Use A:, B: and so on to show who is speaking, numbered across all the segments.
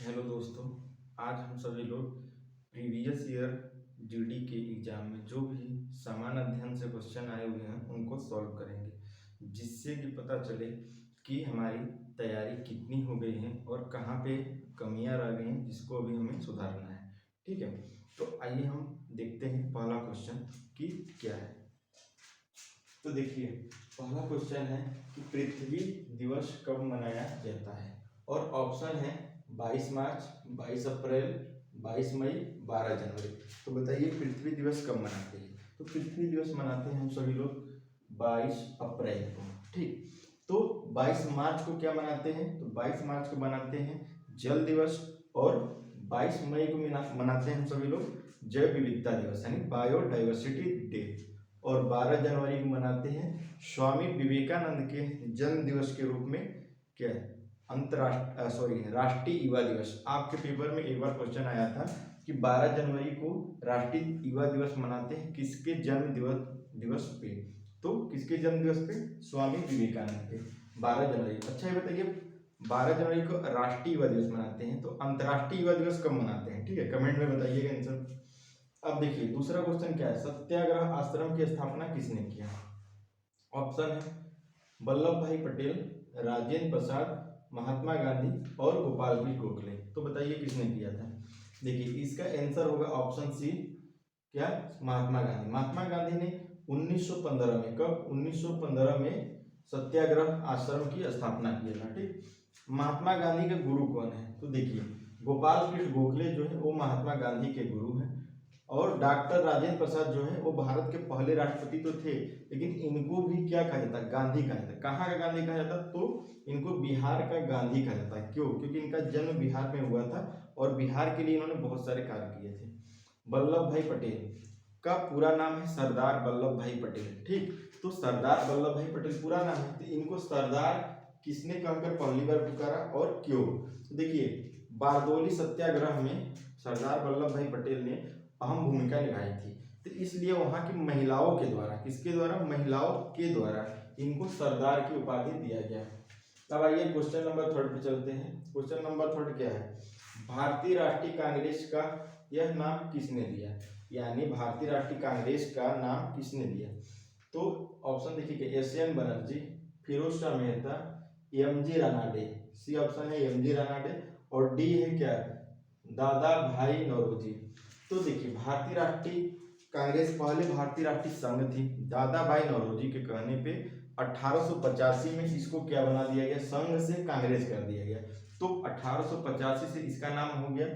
A: Hello दोस्तों, आज हम सभी लोग प्रीवियस ईयर जीडी के एग्जाम में जो भी सामान्य अध्ययन से क्वेश्चन आए हुए हैं उनको सॉल्व करेंगे, जिससे कि पता चले कि हमारी तैयारी कितनी हो गई है और कहाँ पे कमियां रह गई हैं जिसको अभी हमें सुधारना है। ठीक है, तो आइए हम देखते हैं पहला क्वेश्चन कि क्या है। तो देखिए, पहला क्वेश्चन है कि पृथ्वी दिवस कब मनाया जाता है, और ऑप्शन है 22 मार्च, 22 अप्रैल, 22 मई, 12 जनवरी। तो बताइए पृथ्वी दिवस कब मनाते हैं। तो पृथ्वी दिवस मनाते हैं हम सभी लोग 22 अप्रैल को। ठीक, तो 22 मार्च को क्या मनाते हैं, तो 22 मार्च को मनाते हैं जल दिवस, और 22 मई को मनाते हैं हम सभी लोग जैव विविधता दिवस यानी बायोडाइवर्सिटी डे, और 12 जनवरी को मनाते हैं स्वामी विवेकानंद के जन्म दिवस के रूप में क्या है, राष्ट्रीय युवा दिवस। आपके पेपर में एक बार क्वेश्चन आया था कि 12 जनवरी को राष्ट्रीय युवा दिवस मनाते हैं किसके जन्म दिवस पे, तो किसके जन्म दिवस पे, स्वामी विवेकानंद के 12 जनवरी। अच्छा ये बताइए 12 जनवरी को राष्ट्रीय युवा दिवस मनाते हैं, तो अंतर्राष्ट्रीय युवा दिवस कब मनाते हैं। ठीक है, कमेंट में बताइएगा आंसर। अब देखिए दूसरा क्वेश्चन क्या है, सत्याग्रह आश्रम की स्थापना किसने किया। ऑप्शन है वल्लभ भाई पटेल, राजेंद्र प्रसाद, महात्मा गांधी और गोपाल कृष्ण गोखले। तो बताइए किसने किया था। देखिए इसका आंसर होगा ऑप्शन सी, क्या, महात्मा गांधी। महात्मा गांधी ने 1915 में, कब, 1915 में सत्याग्रह आश्रम की स्थापना किया था। ठीक, महात्मा गांधी के गुरु कौन है, तो देखिए गोपाल कृष्ण गोखले जो है वो महात्मा गांधी के गुरु हैं, और डॉक्टर राजेंद्र प्रसाद जो है वो भारत के पहले राष्ट्रपति तो थे, लेकिन इनको भी क्या कहा जाता है, गांधी कहा जाता है। कहाँ का गांधी कहा जाता है, तो इनको बिहार का गांधी कहा जाता है। क्यों, क्योंकि इनका जन्म बिहार में हुआ था और बिहार के लिए इन्होंने बहुत सारे कार्य किए थे। वल्लभ भाई पटेल का पूरा नाम है सरदार वल्लभ भाई पटेल। ठीक, तो सरदार वल्लभ भाई पटेल पूरा नाम है, तो इनको सरदार किसने कहकर पहली बार पुकारा और क्यों। देखिए बारदोली सत्याग्रह में सरदार वल्लभ भाई पटेल ने अहम भूमिका निभाई थी, तो इसलिए वहां की महिलाओं के द्वारा, किसके द्वारा, महिलाओं के द्वारा इनको सरदार की उपाधि दिया गया। अब आइए क्वेश्चन नंबर 3 पे चलते हैं। क्वेश्चन नंबर 3 क्या है, भारतीय राष्ट्रीय कांग्रेस का यह नाम किसने दिया, यानी भारतीय राष्ट्रीय कांग्रेस का नाम किसने दिया। तो ऑप्शन देखिए, S N. Banerjee, Pheroze Shah Mehta, M G. Ranade. C option है एम.जी. रानाडे, और डी है क्या, दादा भाई नौरोजी। तो देखिए भारतीय राष्ट्रीय कांग्रेस पहले भारतीय राष्ट्रीय संघ थी, दादा भाई नौरोजी के कहने पे 1885 में इसको क्या बना दिया गया, संघ से कांग्रेस कर दिया गया। तो 1885 से इसका नाम हो गया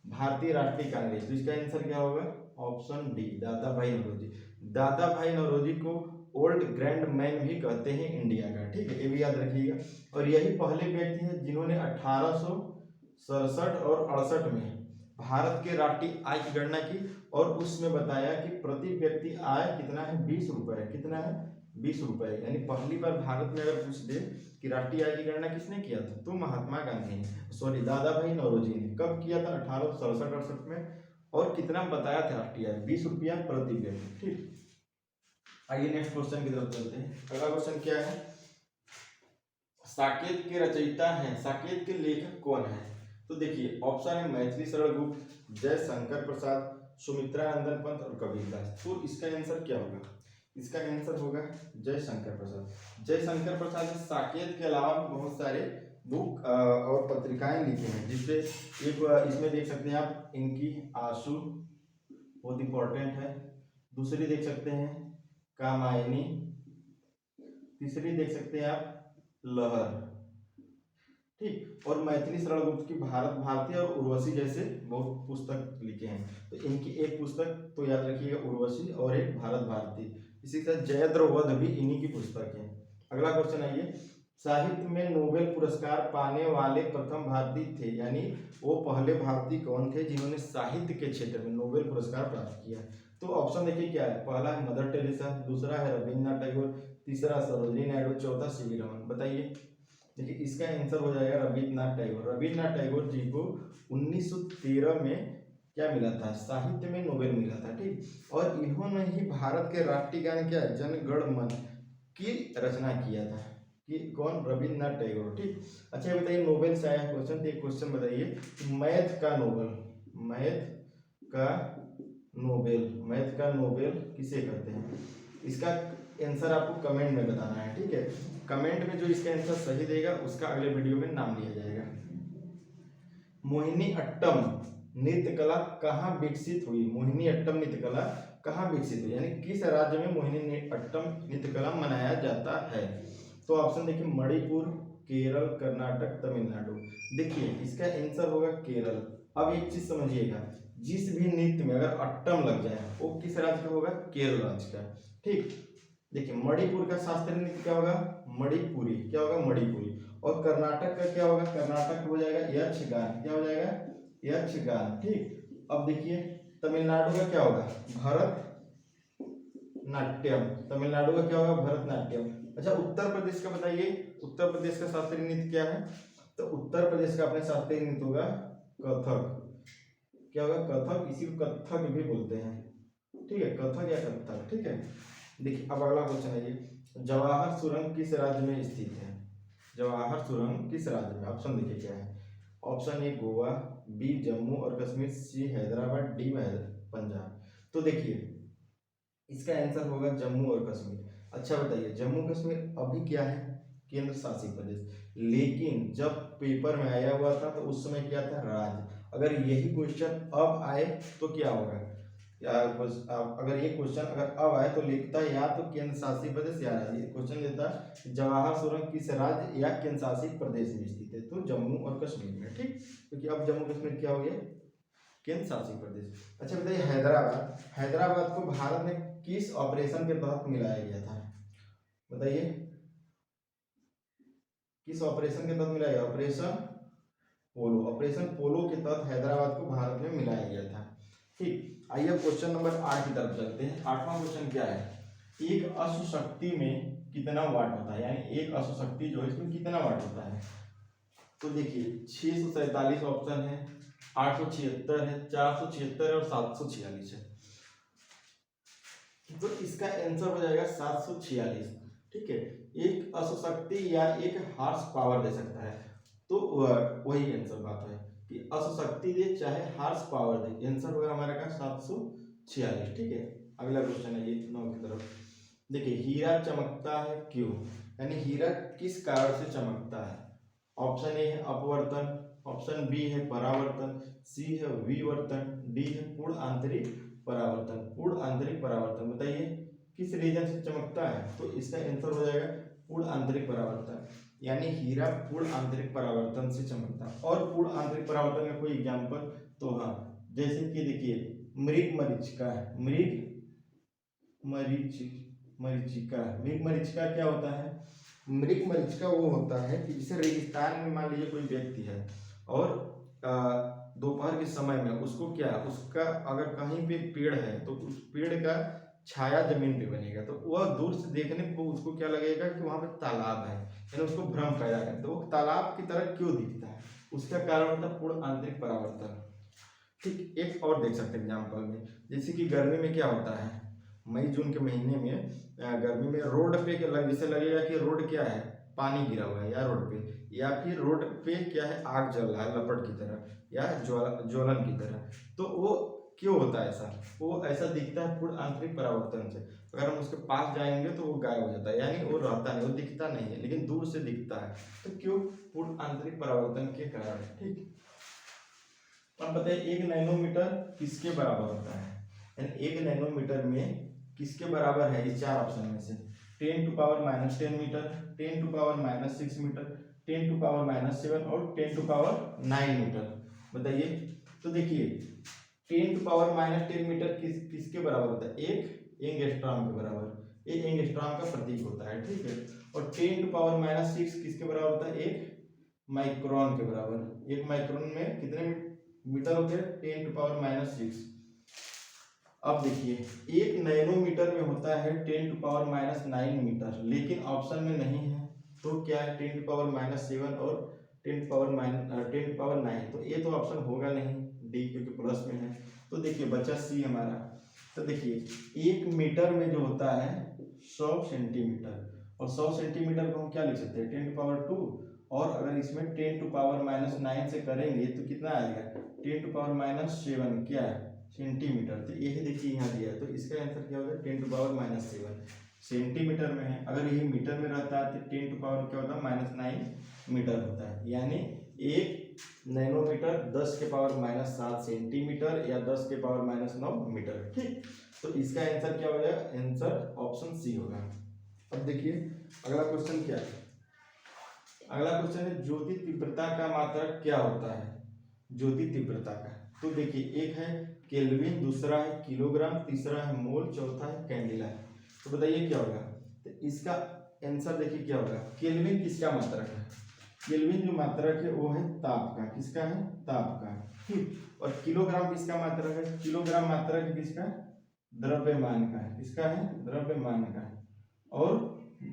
A: भारतीय राष्ट्रीय कांग्रेस। तो इसका आंसर क्या होगा, ऑप्शन डी, दादा भाई नौरोजी। दादा भाई नौरोजी को ओल्ड ग्रैंड मैन भी कहते हैं इंडिया का। ठीक है, ये भी याद रखिएगा। और यही पहले व्यक्ति हैं जिन्होंने 1867 और 68 में भारत के राष्ट्रीय आय की गणना की, और उसमें बताया कि प्रति व्यक्ति आय कितना है, 20 रुपए। कितना है, 20 रुपए। यानी पहली बार भारत में अगर पूछ दे कि राष्ट्रीय आय की गणना किसने किया था, तो महात्मा गांधी ने, सॉरी दादा भाई नौरोजी ने। कब किया था, 1867-68 में, और कितना बताया था राष्ट्रीय आय, 20 रुपया प्रति व्यक्ति। ठीक, आइए नेक्स्ट क्वेश्चन की तरफ चलते हैं। अगला क्वेश्चन क्या है, साकेत के रचयिता हैं, साकेत के लेखक कौन है। तो देखिए ऑप्शन है मैथिली शरण गुप्त, जयशंकर प्रसाद, सुमित्रा नंदन पंत और कबीरदास। तो इसका आंसर क्या होगा, इसका आंसर होगा जयशंकर प्रसाद। जयशंकर प्रसाद ने साकेत के अलावा बहुत सारे बुक और पत्रिकाएं लिखी हैं, जिससे एक इसमें देख सकते हैं आप, इनकी आंसू बहुत इंपॉर्टेंट है, दूसरी देख सकते हैं कामायनी, तीसरी देख सकते हैं आप लहर। ठीक, और मैथिली शरण गुप्त की भारत भारती और उर्वशी जैसे बहुत पुस्तक लिखे हैं। तो इनकी एक पुस्तक तो याद रखिएगा उर्वशी, और एक भारत भारती। इसी तरह जयद्रथ भी इन्हीं की पुस्तक है। अगला क्वेश्चन आइए, साहित्य में नोबेल पुरस्कार पाने वाले प्रथम भारतीय थे, यानी वो पहले भारतीय कौन थे जिन्होंने साहित्य के क्षेत्र में नोबेल पुरस्कार प्राप्त किया। तो ऑप्शन देखिए क्या है, पहला है मदर टेरेसा, दूसरा है रविन्द्रनाथ टैगोर, तीसरा सरोजिनी नायडू, चौथा सी.वी. रमन। बताइए, देखिए इसका आंसर हो जाएगा रविन्द्रनाथ टैगोर। रविन्द्रनाथ टैगोर जी को 1913 में क्या मिला था, साहित्य में नोबेल मिला था। ठीक, और इन्होंने ही भारत के राष्ट्रीय गान क्या है, जन गण मन की रचना किया था। कि कौन, रविन्द्रनाथ टैगोर। ठीक, अच्छा ये बताइए नोबेल से आया क्वेश्चन, तो एक क्वेश्चन बताइए, मैथ का नोबेल, मैथ का नोबेल, मैथ का नोबेल किसे कहते हैं? इसका आंसर आपको कमेंट में बताना है, ठीक है। कमेंट में जो इसका आंसर सही देगा उसका अगले वीडियो में नाम लिया जाएगा। मोहिनी अट्टम नृत्य कला कहाँ विकसित हुई? मोहिनी अट्टम नृत्य कला कहाँ विकसित हुई, यानी किस राज्य में मोहिनी अट्टम नृत्य कला मनाया जाता है? तो ऑप्शन देखिए, मणिपुर, केरल, कर्नाटक, तमिलनाडु। देखिए इसका आंसर होगा केरल। अब एक चीज समझिएगा, जिस भी नृत्य में अगर अट्टम लग जाए वो किस राज्य का होगा? केरल राज्य का। ठीक, देखिए मणिपुर का शास्त्रीय नृत्य क्या होगा? मणिपुरी। क्या होगा? मणिपुरी। और कर्नाटक का क्या होगा? कर्नाटक हो जाएगा यक्षगान। क्या हो जाएगा? यक्षगान। ठीक, अब देखिए तमिलनाडु का क्या होगा? भरत नाट्यम। तमिलनाडु का क्या होगा? भरतनाट्यम। अच्छा उत्तर प्रदेश का बताइए, उत्तर प्रदेश का शास्त्रीय नृत्य क्या है? तो उत्तर प्रदेश का अपने शास्त्रीय नृत्य होगा कथक। क्या होगा? कथक। इसी को कथक भी बोलते हैं, ठीक है, कथक या कथक। ठीक है, देखिए अब अगला क्वेश्चन है ये, जवाहर सुरंग किस राज्य में स्थित है? जवाहर सुरंग किस राज्य में? ऑप्शन देखिए क्या है। Option A Goa, B Jammu और कश्मीर, सी हैदराबाद, डी पंजाब। तो देखिए इसका आंसर होगा जम्मू और कश्मीर। अच्छा बताइए जम्मू कश्मीर अभी क्या है? केंद्र शासित प्रदेश, लेकिन जब पेपर में आया हुआ था तो उस समय क्या था? राज्य। अगर यही क्वेश्चन अब आए तो क्या होगा? अगर ये क्वेश्चन अगर अब आए तो लिखता है या तो केंद्र शासित प्रदेश या राज्य। क्वेश्चन लेता जवाहर सुरंग किस राज्य या केंद्र शासित प्रदेश में स्थित है? तो जम्मू और कश्मीर में। ठीक, क्योंकि अब जम्मू कश्मीर क्या हो गया? केंद्र शासित प्रदेश। अच्छा बताइए हैदराबाद, हैदराबाद को भारत में किस ऑपरेशन के तहत मिलाया गया था? बताइए किस ऑपरेशन के तहत मिलाया गया? ऑपरेशन पोलो। ऑपरेशन पोलो के तहत हैदराबाद को भारत में मिलाया गया था। ठीक, आइए क्वेश्चन नंबर 8 की तरफ चलते हैं। 8वां क्वेश्चन क्या है? एक अश्व शक्ति में कितना वाट होता है, यानी एक अश्व शक्ति जो है इसमें कितना वाट होता है? तो देखिए 647 ऑप्शन है, 876 है, 476 और 746 है। तो इसका आंसर हो जाएगा 746। ठीक है, एक अश्वशक्ति या एक हार्स पावर दे सकता है, तो वही आंसर बात है कि अश्वशक्ति दे चाहे हार्स पावर दे, आंसर होगा हमारा का 746। ठीक है, अगला क्वेश्चन है ये 9 की तरफ। देखिए हीरा चमकता है क्यों, यानी हीरा किस कारण से चमकता है? ऑप्शन ए है अपवर्तन, ऑप्शन बी है परावर्तन, सी है विवर्तन, डी है पूर्ण आंतरिक परावर्तन। पूर्ण आंतरिक परावर्तन, बताइए किस रीजन से चमकता है? तो इसका आंसर हो जाएगा पूर्ण आंतरिक परावर्तन, यानी हीरा पूर्ण आंतरिक परावर्तन से चमकता है। और पूर्ण आंतरिक परावर्तन का कोई एग्जाम्पल? तो हाँ, जैसे कि देखिए मृग मरीचिका, मृग मरीचिका क्या होता है? मृग मरीचिका वो होता है कि जैसे रेगिस्तान में मान लीजिए कोई व्यक्ति है और दोपहर के समय में उसको क्या, उसका अगर कहीं पे पेड़ है तो उस पेड़ का छाया जमीन पे बनेगा, तो वह दूर से देखने को उसको क्या लगेगा कि वहां पे तालाब है, यानी उसको भ्रम पैदा करता है। तो वो तालाब की तरह क्यों दिखता है? उसका कारण होता है पूर्ण आंतरिक परावर्तन। ठीक, एक और देख सकते हैं एग्जाम्पल में, जैसे कि गर्मी में क्या होता है, मई जून के महीने में गर्मी में रोड पे जैसे लगेगा कि रोड क्या है, पानी गिरा हुआ है या रोड पे, या फिर रोड पे क्या है, आग जल रहा है लपट की तरह या ज्वलन की तरह। तो वो क्यों होता है ऐसा? वो ऐसा दिखता है पूर्ण आंतरिक परावर्तन से। अगर हम उसके पास जाएंगे तो वो गायब हो जाता है, यानी वो रहता नहीं, वो दिखता नहीं है, लेकिन दूर से दिखता है। तो क्यों? पूर्ण आंतरिक परावर्तन के कारण। ठीक, अब बताइए 1 नैनोमीटर किसके बराबर होता है? यानी 1 नैनोमीटर में किसके बराबर है इस चार ऑप्शन में से? 10⁻⁻10 मीटर, 10⁻⁻6 मीटर, 10⁻⁻7 और 10⁻9 मीटर। बताइए। तो देखिए 10⁻⁻10 मीटर किसके बराबर होता है? एक एंगस्ट्रॉम के बराबर। एक एंगस्ट्रॉम का प्रतीक होता है, ठीक है। और 10⁻⁻6 किसके बराबर होता है? एक माइक्रोन के बराबर। एक माइक्रोन में कितने मीटर होते हैं? 10⁻⁻6। अब देखिए 1 नैनोमीटर में होता है 10⁻⁹ मीटर, लेकिन ऑप्शन में नहीं है, तो क्या है 10⁻⁷ और 10⁻9। तो ये तो ऑप्शन होगा नहीं, डी, क्योंकि प्लस में है। तो देखिए बचा सी हमारा। तो देखिए 1 मीटर में जो होता है 100 सेंटीमीटर, और 100 सेंटीमीटर को हम क्या लिख सकते हैं 10⁻², और अगर इसमें 10⁻⁹ से करेंगे तो कितना आएगा 10⁻⁷ क्या है सेंटीमीटर। तो यही देखिए यहाँ दिया है, तो इसका आंसर क्या होगा 10⁻⁷ सेंटीमीटर में है। अगर ये मीटर में रहता है तो 10 टू पावर क्या होता है -9 मीटर होता है, यानी 1 नैनोमीटर 10⁻⁷ सेंटीमीटर या 10⁻⁹ मीटर। ठीक, तो इसका आंसर क्या हो जाएगा, आंसर ऑप्शन सी होगा। अब देखिए अगला क्वेश्चन क्या है, अगला क्वेश्चन है ज्योति तीव्रता का मात्रक क्या होता है, ज्योति तीव्रता का। तो देखिए एक है केल्विन, दूसरा है किलोग्राम, तीसरा है मोल, चौथा है कैंडिला। तो बताइए क्या होगा, तो इसका आंसर देखिए क्या होगा। केल्विन किसका मात्रक है, केल्विन जो मात्रक है वो है ताप का, किसका है ताप का। ठीक, और किलोग्राम किसका मात्रक है, किलोग्राम मात्रक है किसका द्रव्यमान का, किसका है द्रव्यमान का। और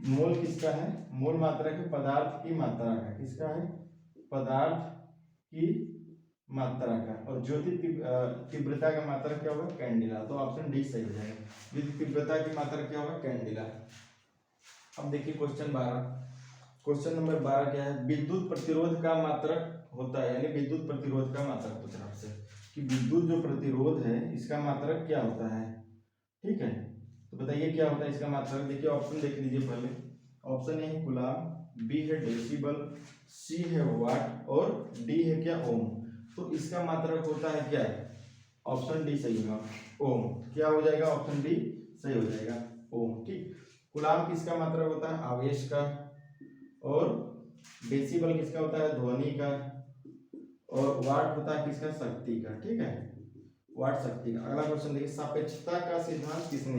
A: मोल किसका है, मोल मात्रक है पदार्थ की मात्रा का, किसका है पदार्थ की मात्रा का। और ज्योति तीव्रता का मात्रा क्या होगा कैंडिला। तो ऑप्शन डी सही हो जाएगा, ज्योति तीव्रता की मात्रा क्या होगा कैंडिला। अब देखिए क्वेश्चन 12, क्वेश्चन नंबर 12 क्या है, विद्युत प्रतिरोध का मात्रक होता है, यानी विद्युत प्रतिरोध का मात्रक पूछ रहा है आपसे कि विद्युत जो प्रतिरोध है इसका मात्रक क्या होता है। ठीक है, तो बताइए क्या होता है इसका मात्रक। देखिए ऑप्शन देख लीजिए पहले, ऑप्शन ए है कूलम, बी है डेसिबल, सी है वाट और डी है क्या ओम। तो इसका मात्रक होता है क्या, ऑप्शन डी सही होगा ओम। क्या हो जाएगा, ऑप्शन डी सही हो जाएगा ओम। ठीक, कूलम किसका मात्रक होता है आवेश का, और डेसिबल किसका होता है ध्वनि का, और वाट होता है किसका शक्ति का। ठीक है, वाट शक्ति का। अगला क्वेश्चन देखिए, सापेक्षता का सिद्धांत किसने